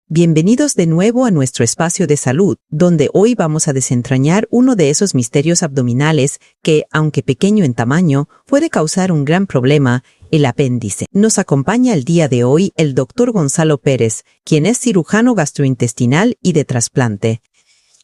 Bienvenidos de nuevo a nuestro espacio de salud, donde hoy vamos a desentrañar uno de esos misterios abdominales que, aunque pequeño en tamaño, puede causar un gran problema, el apéndice. Nos acompaña el día de hoy el Dr. Gonzalo Pérez, quien es cirujano gastrointestinal y de trasplante.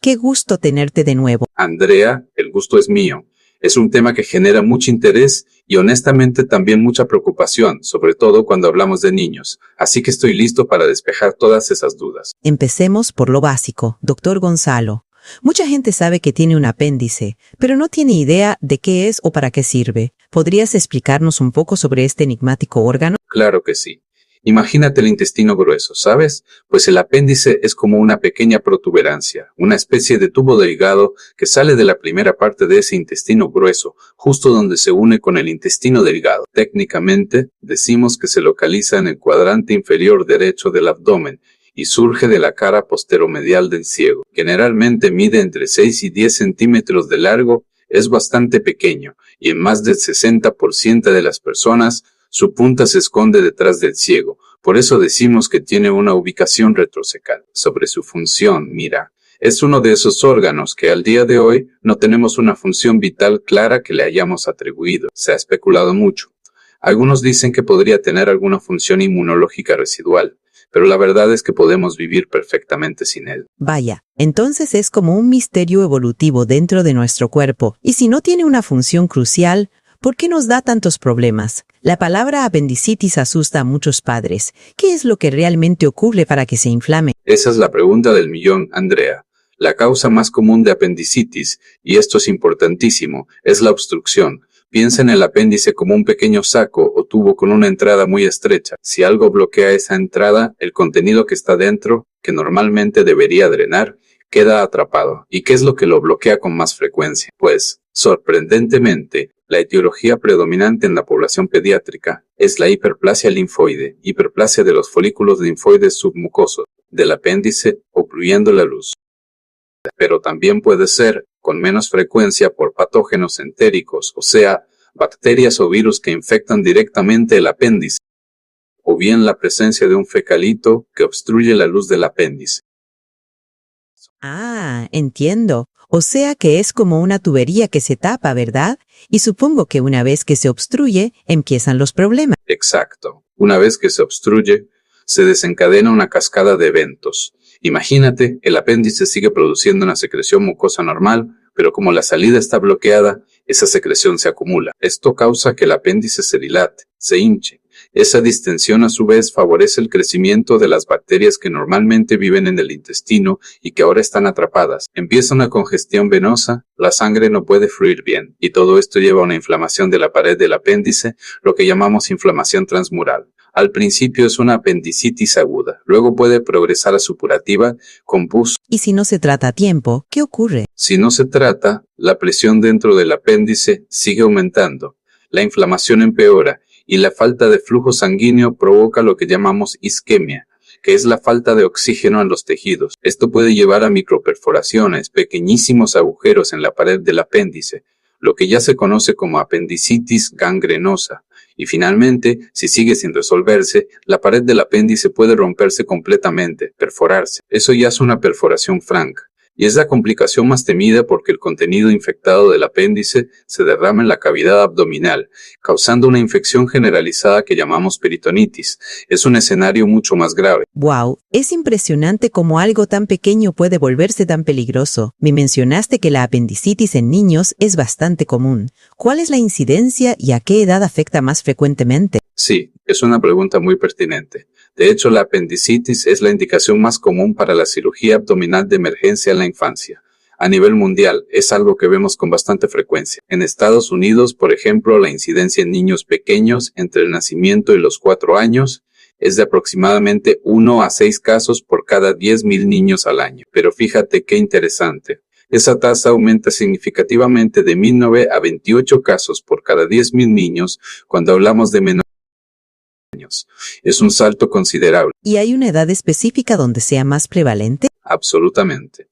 Qué gusto tenerte de nuevo. Andrea, el gusto es mío. Es un tema que genera mucho interés y honestamente también mucha preocupación, sobre todo cuando hablamos de niños. Así que estoy listo para despejar todas esas dudas. Empecemos por lo básico, Dr. Gonzalo. Mucha gente sabe que tiene un apéndice, pero no tiene idea de qué es o para qué sirve. ¿Podrías explicarnos un poco sobre este enigmático órgano? Claro que sí. Imagínate el intestino grueso, ¿sabes? Pues el apéndice es como una pequeña protuberancia, una especie de tubo delgado que sale de la primera parte de ese intestino grueso, justo donde se une con el intestino delgado. Técnicamente, decimos que se localiza en el cuadrante inferior derecho del abdomen y surge de la cara posteromedial del ciego. Generalmente mide entre 6 y 10 centímetros de largo, es bastante pequeño, y en más del 60% de las personas, su punta se esconde detrás del ciego, por eso decimos que tiene una ubicación retrocecal. Sobre su función, mira, es uno de esos órganos que al día de hoy no tenemos una función vital clara que le hayamos atribuido. Se ha especulado mucho. Algunos dicen que podría tener alguna función inmunológica residual, pero la verdad es que podemos vivir perfectamente sin él. Vaya, entonces es como un misterio evolutivo dentro de nuestro cuerpo, y si no tiene una función crucial, ¿por qué nos da tantos problemas? La palabra apendicitis asusta a muchos padres. ¿Qué es lo que realmente ocurre para que se inflame? Esa es la pregunta del millón, Andrea. La causa más común de apendicitis, y esto es importantísimo, es la obstrucción. Piensa en el apéndice como un pequeño saco o tubo con una entrada muy estrecha. Si algo bloquea esa entrada, el contenido que está dentro, que normalmente debería drenar, queda atrapado. ¿Y qué es lo que lo bloquea con más frecuencia? Pues, sorprendentemente, la etiología predominante en la población pediátrica es la hiperplasia linfoide, hiperplasia de los folículos linfoides submucosos del apéndice, obstruyendo la luz. Pero también puede ser, con menos frecuencia, por patógenos entéricos, o sea, bacterias o virus que infectan directamente el apéndice, o bien la presencia de un fecalito que obstruye la luz del apéndice. Ah, entiendo. O sea que es como una tubería que se tapa, ¿verdad? Y supongo que una vez que se obstruye, empiezan los problemas. Exacto. Una vez que se obstruye, se desencadena una cascada de eventos. Imagínate, el apéndice sigue produciendo una secreción mucosa normal, pero como la salida está bloqueada, esa secreción se acumula. Esto causa que el apéndice se dilate, se hinche. Esa distensión a su vez favorece el crecimiento de las bacterias que normalmente viven en el intestino y que ahora están atrapadas. Empieza una congestión venosa, la sangre no puede fluir bien, y todo esto lleva a una inflamación de la pared del apéndice, lo que llamamos inflamación transmural. Al principio es una apendicitis aguda, luego puede progresar a supurativa con pus. Y si no se trata a tiempo, ¿qué ocurre? Si no se trata, la presión dentro del apéndice sigue aumentando, la inflamación empeora y la falta de flujo sanguíneo provoca lo que llamamos isquemia, que es la falta de oxígeno en los tejidos. Esto puede llevar a microperforaciones, pequeñísimos agujeros en la pared del apéndice, lo que ya se conoce como apendicitis gangrenosa. Y finalmente, si sigue sin resolverse, la pared del apéndice puede romperse completamente, perforarse. Eso ya es una perforación franca. Y es la complicación más temida porque el contenido infectado del apéndice se derrama en la cavidad abdominal, causando una infección generalizada que llamamos peritonitis. Es un escenario mucho más grave. ¡Wow! Es impresionante cómo algo tan pequeño puede volverse tan peligroso. Me mencionaste que la apendicitis en niños es bastante común. ¿Cuál es la incidencia y a qué edad afecta más frecuentemente? Sí, es una pregunta muy pertinente. De hecho, la apendicitis es la indicación más común para la cirugía abdominal de emergencia en la infancia. A nivel mundial, es algo que vemos con bastante frecuencia. En Estados Unidos, por ejemplo, la incidencia en niños pequeños entre el nacimiento y los 4 años es de aproximadamente 1 a 6 casos por cada 10.000 niños al año. Pero fíjate qué interesante. Esa tasa aumenta significativamente de 9 a 28 casos por cada 10.000 niños cuando hablamos de menores. Es un salto considerable. ¿Y hay una edad específica donde sea más prevalente? Absolutamente.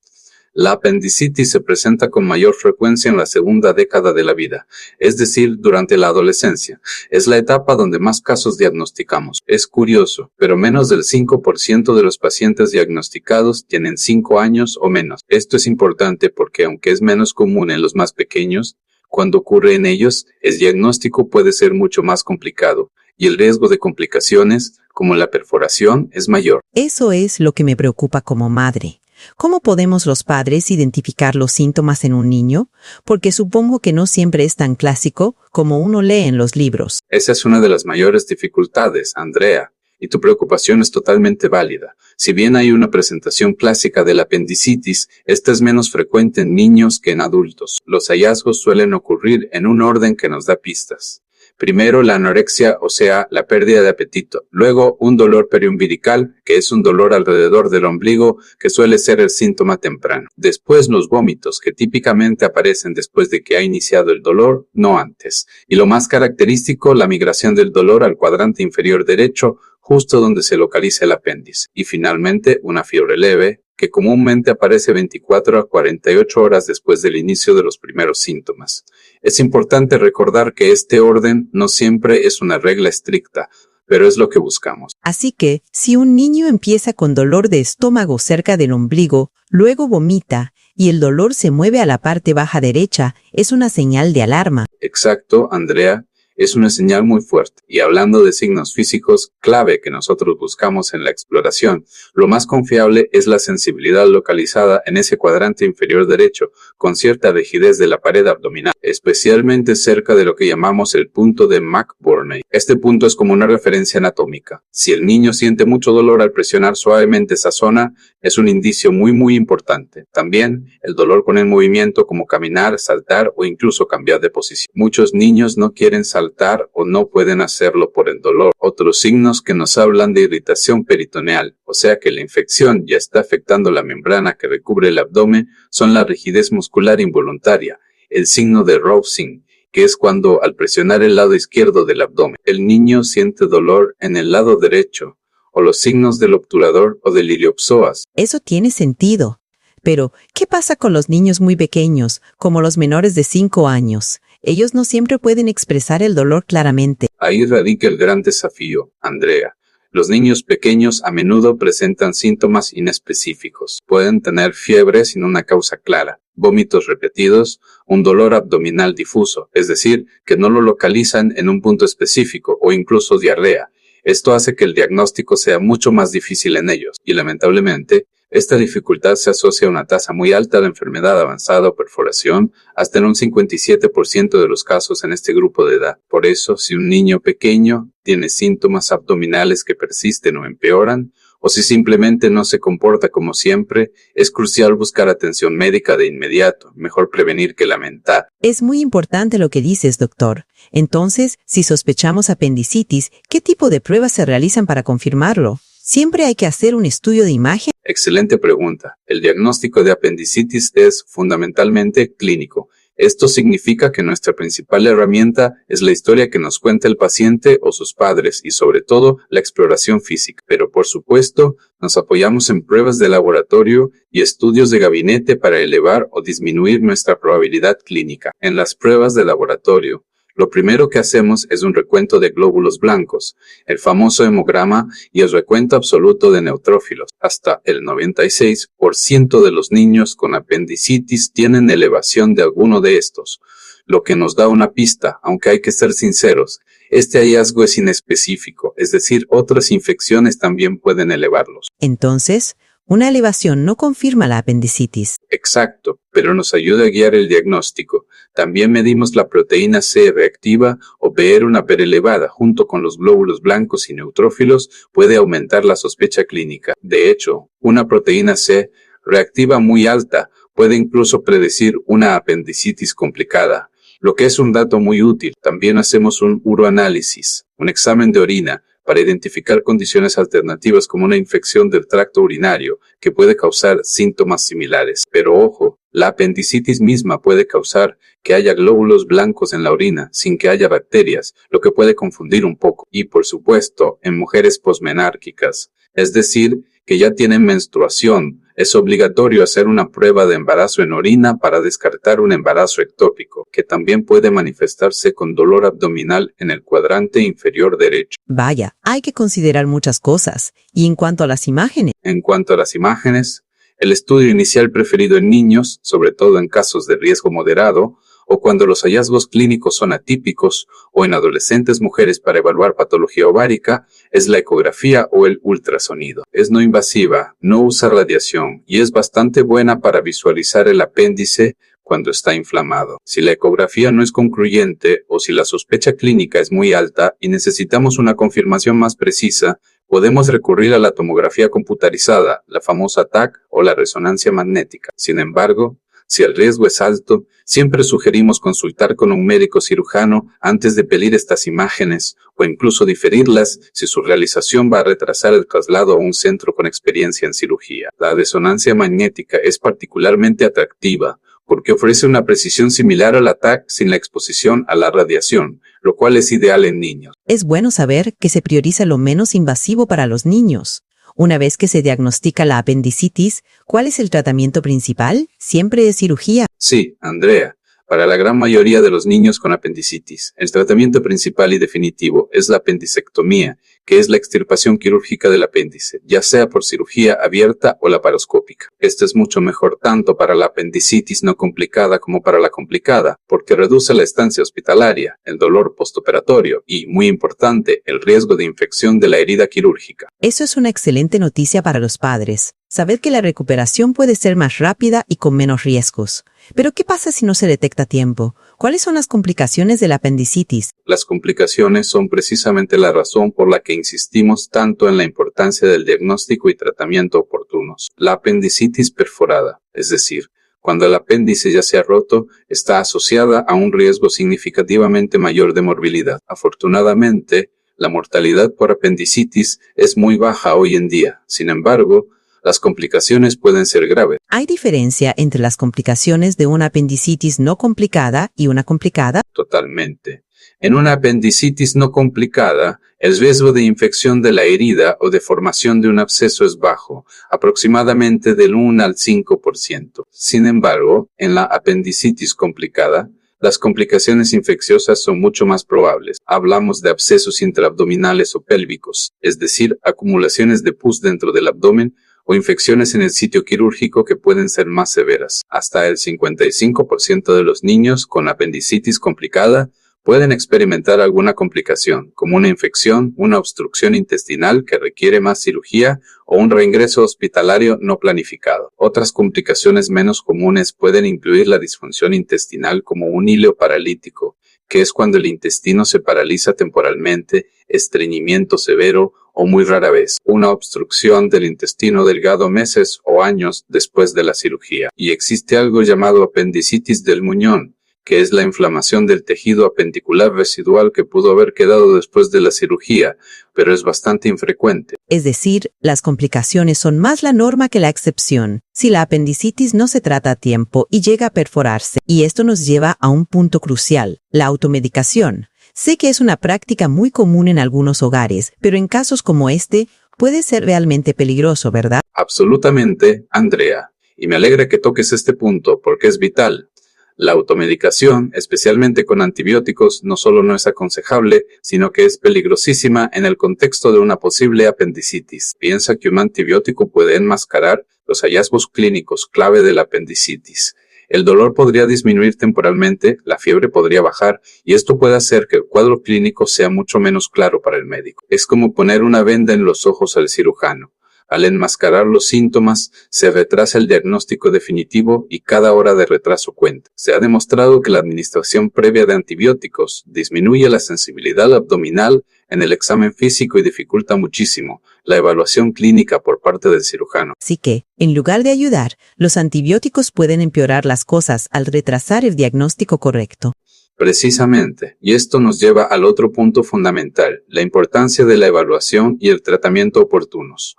La apendicitis se presenta con mayor frecuencia en la segunda década de la vida, es decir, durante la adolescencia. Es la etapa donde más casos diagnosticamos. Es curioso, pero menos del 5% de los pacientes diagnosticados tienen 5 años o menos. Esto es importante porque aunque es menos común en los más pequeños, cuando ocurre en ellos, el diagnóstico puede ser mucho más complicado y el riesgo de complicaciones, como la perforación, es mayor. Eso es lo que me preocupa como madre. ¿Cómo podemos los padres identificar los síntomas en un niño? Porque supongo que no siempre es tan clásico como uno lee en los libros. Esa es una de las mayores dificultades, Andrea, y tu preocupación es totalmente válida. Si bien hay una presentación clásica de la apendicitis, esta es menos frecuente en niños que en adultos. Los hallazgos suelen ocurrir en un orden que nos da pistas. Primero la anorexia, o sea, la pérdida de apetito. Luego un dolor periumbilical, que es un dolor alrededor del ombligo, que suele ser el síntoma temprano. Después los vómitos, que típicamente aparecen después de que ha iniciado el dolor, no antes. Y lo más característico, la migración del dolor al cuadrante inferior derecho, justo donde se localiza el apéndice. Y finalmente una fiebre leve, que comúnmente aparece 24 a 48 horas después del inicio de los primeros síntomas. Es importante recordar que este orden no siempre es una regla estricta, pero es lo que buscamos. Así que, si un niño empieza con dolor de estómago cerca del ombligo, luego vomita y el dolor se mueve a la parte baja derecha, es una señal de alarma. Exacto, Andrea. Es una señal muy fuerte. Y hablando de signos físicos clave que nosotros buscamos en la exploración, lo más confiable es la sensibilidad localizada en ese cuadrante inferior derecho, con cierta rigidez de la pared abdominal, especialmente cerca de lo que llamamos el punto de McBurney. Este punto es como una referencia anatómica. Si el niño siente mucho dolor al presionar suavemente esa zona, es un indicio muy importante. También el dolor con el movimiento como caminar, saltar o incluso cambiar de posición. Muchos niños no quieren saltar o no pueden hacerlo por el dolor. Otros signos que nos hablan de irritación peritoneal, o sea que la infección ya está afectando la membrana que recubre el abdomen, son la rigidez muscular involuntaria, el signo de Rousing, que es cuando al presionar el lado izquierdo del abdomen, el niño siente dolor en el lado derecho, o los signos del obturador o del iliopsoas. Eso tiene sentido. Pero, ¿qué pasa con los niños muy pequeños, como los menores de 5 años? Ellos no siempre pueden expresar el dolor claramente. Ahí radica el gran desafío, Andrea. Los niños pequeños a menudo presentan síntomas inespecíficos. Pueden tener fiebre sin una causa clara, vómitos repetidos, un dolor abdominal difuso, es decir, que no lo localizan en un punto específico o incluso diarrea. Esto hace que el diagnóstico sea mucho más difícil en ellos y lamentablemente, esta dificultad se asocia a una tasa muy alta de enfermedad avanzada o perforación, hasta en un 57% de los casos en este grupo de edad. Por eso, si un niño pequeño tiene síntomas abdominales que persisten o empeoran, o si simplemente no se comporta como siempre, es crucial buscar atención médica de inmediato. Mejor prevenir que lamentar. Es muy importante lo que dices, doctor. Entonces, si sospechamos apendicitis, ¿qué tipo de pruebas se realizan para confirmarlo? ¿Siempre hay que hacer un estudio de imagen? Excelente pregunta. El diagnóstico de apendicitis es fundamentalmente clínico. Esto significa que nuestra principal herramienta es la historia que nos cuenta el paciente o sus padres y sobre todo la exploración física. Pero por supuesto, nos apoyamos en pruebas de laboratorio y estudios de gabinete para elevar o disminuir nuestra probabilidad clínica. En las pruebas de laboratorio, lo primero que hacemos es un recuento de glóbulos blancos, el famoso hemograma y el recuento absoluto de neutrófilos. Hasta el 96% de los niños con apendicitis tienen elevación de alguno de estos, lo que nos da una pista, aunque hay que ser sinceros. Este hallazgo es inespecífico, es decir, otras infecciones también pueden elevarlos. Entonces, una elevación no confirma la apendicitis. Exacto, pero nos ayuda a guiar el diagnóstico. También medimos la proteína C reactiva o ver una perelevada junto con los glóbulos blancos y neutrófilos puede aumentar la sospecha clínica. De hecho, una proteína C reactiva muy alta puede incluso predecir una apendicitis complicada, lo que es un dato muy útil. También hacemos un uroanálisis, un examen de orina, para identificar condiciones alternativas como una infección del tracto urinario que puede causar síntomas similares. Pero ojo, la apendicitis misma puede causar que haya glóbulos blancos en la orina sin que haya bacterias, lo que puede confundir un poco. Y por supuesto, en mujeres posmenárquicas, es decir, que ya tienen menstruación, Es obligatorio hacer una prueba de embarazo en orina para descartar un embarazo ectópico, que también puede manifestarse con dolor abdominal en el cuadrante inferior derecho. Vaya, hay que considerar muchas cosas. Y en cuanto a las imágenes, el estudio inicial preferido en niños, sobre todo en casos de riesgo moderado, o cuando los hallazgos clínicos son atípicos, o en adolescentes mujeres para evaluar patología ovárica, es la ecografía o el ultrasonido. Es no invasiva, no usa radiación y es bastante buena para visualizar el apéndice cuando está inflamado. Si la ecografía no es concluyente o si la sospecha clínica es muy alta y necesitamos una confirmación más precisa, podemos recurrir a la tomografía computarizada, la famosa TAC o la resonancia magnética. Sin embargo, si el riesgo es alto, siempre sugerimos consultar con un médico cirujano antes de pedir estas imágenes o incluso diferirlas si su realización va a retrasar el traslado a un centro con experiencia en cirugía. La resonancia magnética es particularmente atractiva porque ofrece una precisión similar a la TAC sin la exposición a la radiación, lo cual es ideal en niños. es bueno saber que se prioriza lo menos invasivo para los niños. Una vez que se diagnostica la apendicitis, ¿cuál es el tratamiento principal? Siempre es cirugía. Sí, Andrea. Para la gran mayoría de los niños con apendicitis, el tratamiento principal y definitivo es la apendicectomía, que es la extirpación quirúrgica del apéndice, ya sea por cirugía abierta o laparoscópica. Esta es mucho mejor tanto para la apendicitis no complicada como para la complicada, porque reduce la estancia hospitalaria, el dolor postoperatorio y, muy importante, el riesgo de infección de la herida quirúrgica. Eso es una excelente noticia para los padres. Saber que la recuperación puede ser más rápida y con menos riesgos. Pero ¿qué pasa si no se detecta a tiempo? ¿Cuáles son las complicaciones de la apendicitis? Las complicaciones son precisamente la razón por la que insistimos tanto en la importancia del diagnóstico y tratamiento oportunos. La apendicitis perforada, es decir, cuando el apéndice ya se ha roto, está asociada a un riesgo significativamente mayor de morbilidad. Afortunadamente, la mortalidad por apendicitis es muy baja hoy en día. Sin embargo, las complicaciones pueden ser graves. ¿Hay diferencia entre las complicaciones de una apendicitis no complicada y una complicada? Totalmente. En una apendicitis no complicada, el riesgo de infección de la herida o de formación de un absceso es bajo, aproximadamente del 1 al 5%. Sin embargo, en la apendicitis complicada, las complicaciones infecciosas son mucho más probables. Hablamos de abscesos intraabdominales o pélvicos, es decir, acumulaciones de pus dentro del abdomen o infecciones en el sitio quirúrgico que pueden ser más severas. Hasta el 55% de los niños con apendicitis complicada pueden experimentar alguna complicación, como una infección, una obstrucción intestinal que requiere más cirugía o un reingreso hospitalario no planificado. Otras complicaciones menos comunes pueden incluir la disfunción intestinal como un hilo paralítico, que es cuando el intestino se paraliza temporalmente, estreñimiento severo o muy rara vez, una obstrucción del intestino delgado meses o años después de la cirugía. Y existe algo llamado apendicitis del muñón, que es la inflamación del tejido apendicular residual que pudo haber quedado después de la cirugía, pero es bastante infrecuente. Es decir, las complicaciones son más la norma que la excepción. Si la apendicitis no se trata a tiempo y llega a perforarse, y esto nos lleva a un punto crucial, la automedicación. Sé que es una práctica muy común en algunos hogares, pero en casos como este puede ser realmente peligroso, ¿verdad? Absolutamente, Andrea. Y me alegra que toques este punto porque es vital. La automedicación, especialmente con antibióticos, no solo no es aconsejable, sino que es peligrosísima en el contexto de una posible apendicitis. Piensa que un antibiótico puede enmascarar los hallazgos clínicos clave de la apendicitis. El dolor podría disminuir temporalmente, la fiebre podría bajar, y esto puede hacer que el cuadro clínico sea mucho menos claro para el médico. Es como poner una venda en los ojos al cirujano. Al enmascarar los síntomas, se retrasa el diagnóstico definitivo y cada hora de retraso cuenta. Se ha demostrado que la administración previa de antibióticos disminuye la sensibilidad abdominal en el examen físico y dificulta muchísimo la evaluación clínica por parte del cirujano. Así que, en lugar de ayudar, los antibióticos pueden empeorar las cosas al retrasar el diagnóstico correcto. Precisamente, y esto nos lleva al otro punto fundamental, la importancia de la evaluación y el tratamiento oportunos.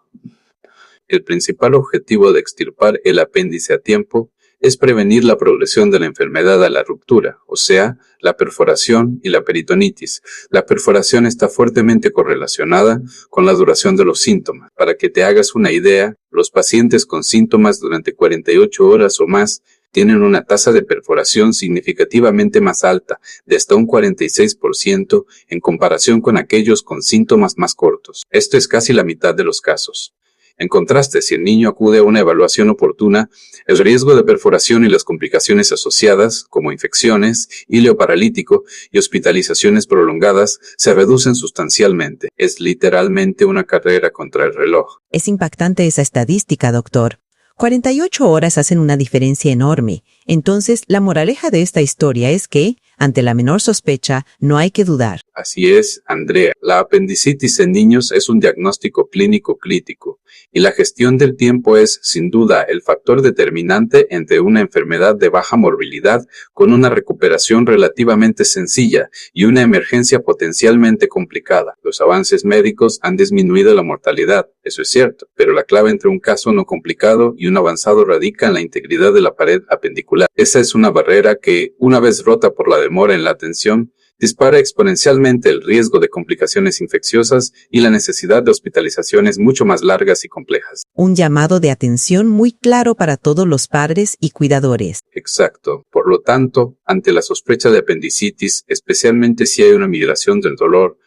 El principal objetivo de extirpar el apéndice a tiempo es prevenir la progresión de la enfermedad a la ruptura, o sea, la perforación y la peritonitis. La perforación está fuertemente correlacionada con la duración de los síntomas. Para que te hagas una idea, los pacientes con síntomas durante 48 horas o más tienen una tasa de perforación significativamente más alta, de hasta un 46% en comparación con aquellos con síntomas más cortos. Esto es casi la mitad de los casos. En contraste, si el niño acude a una evaluación oportuna, el riesgo de perforación y las complicaciones asociadas, como infecciones, hilo paralítico y hospitalizaciones prolongadas, se reducen sustancialmente. Es literalmente una carrera contra el reloj. Es impactante esa estadística, doctor. 48 horas hacen una diferencia enorme. Entonces, la moraleja de esta historia es que, ante la menor sospecha, no hay que dudar. Así es, Andrea. La apendicitis en niños es un diagnóstico clínico crítico, y la gestión del tiempo es, sin duda, el factor determinante entre una enfermedad de baja morbilidad con una recuperación relativamente sencilla y una emergencia potencialmente complicada. Los avances médicos han disminuido la mortalidad, eso es cierto, pero la clave entre un caso no complicado y un avanzado radica en la integridad de la pared apendicular. Esa es una barrera que, una vez rota por la demora en la atención, dispara exponencialmente el riesgo de complicaciones infecciosas y la necesidad de hospitalizaciones mucho más largas y complejas. Un llamado de atención muy claro para todos los padres y cuidadores. Exacto. Por lo tanto, ante la sospecha de apendicitis, especialmente si hay una migración del dolor,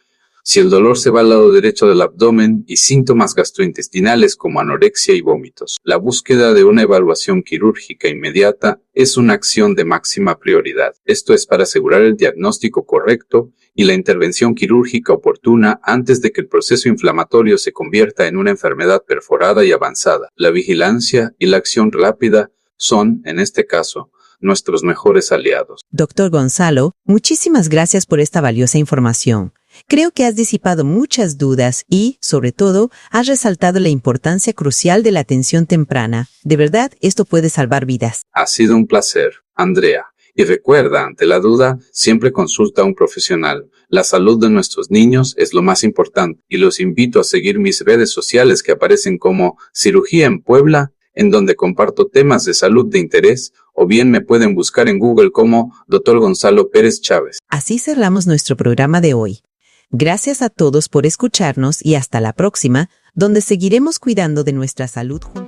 si el dolor se va al lado derecho del abdomen y síntomas gastrointestinales como anorexia y vómitos, la búsqueda de una evaluación quirúrgica inmediata es una acción de máxima prioridad. Esto es para asegurar el diagnóstico correcto y la intervención quirúrgica oportuna antes de que el proceso inflamatorio se convierta en una enfermedad perforada y avanzada. La vigilancia y la acción rápida son, en este caso, nuestros mejores aliados. Doctor Gonzalo, muchísimas gracias por esta valiosa información. Creo que has disipado muchas dudas y, sobre todo, has resaltado la importancia crucial de la atención temprana. De verdad, esto puede salvar vidas. Ha sido un placer, Andrea. Y recuerda, ante la duda, siempre consulta a un profesional. La salud de nuestros niños es lo más importante. Y los invito a seguir mis redes sociales que aparecen como Cirugía en Puebla, en donde comparto temas de salud de interés, o bien me pueden buscar en Google como Dr. Gonzalo Pérez Chávez. Así cerramos nuestro programa de hoy. Gracias a todos por escucharnos y hasta la próxima, donde seguiremos cuidando de nuestra salud juntos.